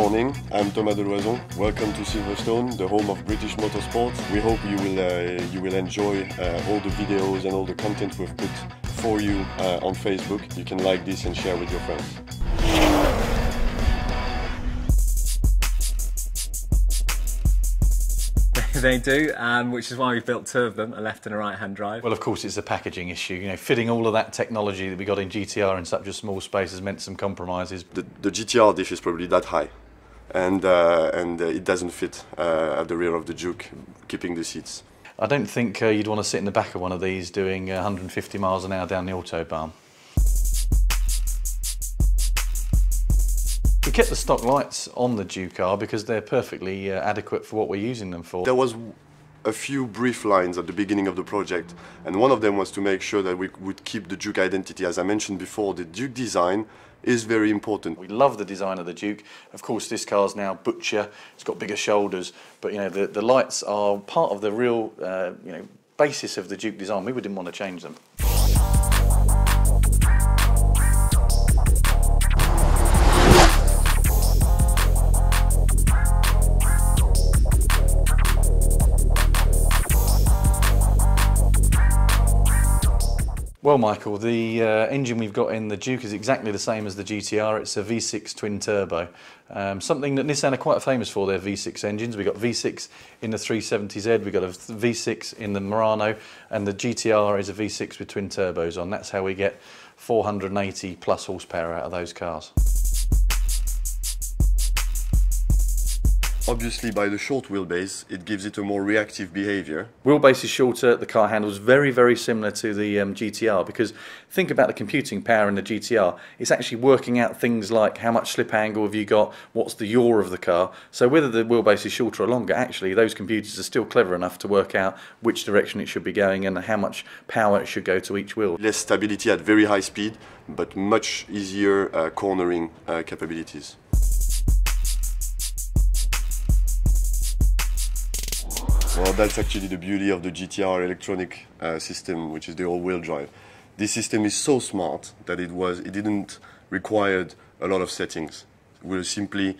morning, I'm Thomas Deloison. Welcome to Silverstone, the home of British motorsport. We hope you will enjoy all the videos and all the content we've put for you on Facebook. You can like this and share with your friends. They do, which is why we've built two of them, a left and a right-hand drive. Well, of course, it's a packaging issue. You know, fitting all of that technology that we got in GTR in such a small space has meant some compromises. The GTR diff is probably that high, and it doesn't fit at the rear of the Juke, keeping the seats. I don't think you'd want to sit in the back of one of these doing 150 miles an hour down the Autobahn. We kept the stock lights on the Juke R because they're perfectly adequate for what we're using them for. There was a few brief lines at the beginning of the project, and one of them was to make sure that we would keep the Juke identity. As I mentioned before, the Juke design is very important. We love the design of the Juke. Of course, this car's now butcher, it's got bigger shoulders, but you know the lights are part of the real basis of the Juke design. We didn't want to change them. Well, Michael, the engine we've got in the Juke is exactly the same as the GTR. It's a V6 twin turbo, something that Nissan are quite famous for, their V6 engines. We've got V6 in the 370Z, we've got a V6 in the Murano, and the GTR is a V6 with twin turbos on. That's how we get 480 plus horsepower out of those cars. Obviously, by the short wheelbase, it gives it a more reactive behavior. Wheelbase is shorter, the car handles very, very similar to the GTR, because think about the computing power in the GTR. It's actually working out things like how much slip angle have you got, what's the yaw of the car. So whether the wheelbase is shorter or longer, actually those computers are still clever enough to work out which direction it should be going and how much power it should go to each wheel. Less stability at very high speed, but much easier cornering capabilities. Well, that's actually the beauty of the GTR electronic system, which is the all-wheel drive. This system is so smart that it didn't require a lot of settings. We simply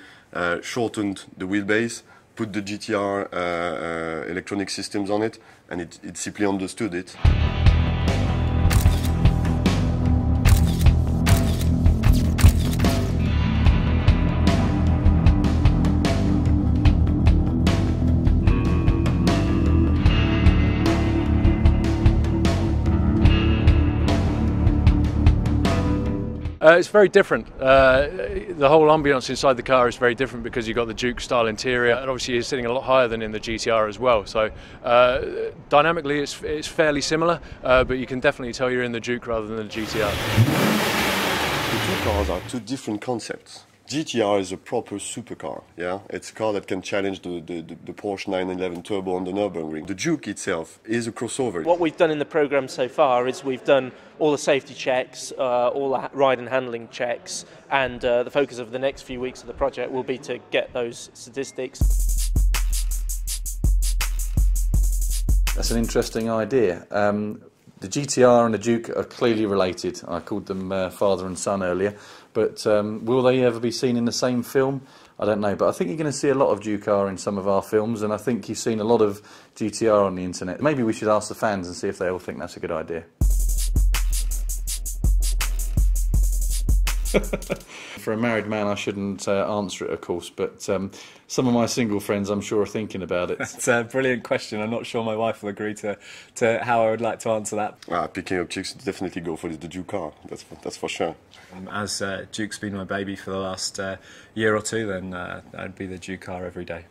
shortened the wheelbase, put the GTR electronic systems on it, and it simply understood it. It's very different. The whole ambience inside the car is very different because you've got the Juke style interior, and obviously you're sitting a lot higher than in the GTR as well. So dynamically it's fairly similar, but you can definitely tell you're in the Juke rather than the GTR. The two cars are two different concepts. GTR is a proper supercar, yeah? It's a car that can challenge the Porsche 911 Turbo on the Nürburgring. The Juke itself is a crossover. What we've done in the programme so far is we've done all the safety checks, all the ride and handling checks, and the focus of the next few weeks of the project will be to get those statistics. That's an interesting idea. The GTR and the Juke are clearly related. I called them father and son earlier, but will they ever be seen in the same film? I don't know, but I think you're going to see a lot of Juke R in some of our films, and I think you've seen a lot of GTR on the internet. Maybe we should ask the fans and see if they all think that's a good idea. For a married man, I shouldn't answer it, of course, but some of my single friends, I'm sure, are thinking about it. That's a brilliant question. I'm not sure my wife will agree to how I would like to answer that. Picking up chicks, definitely go for the Juke car, that's for sure. As Juke's been my baby for the last year or two, then I'd be the Juke car every day.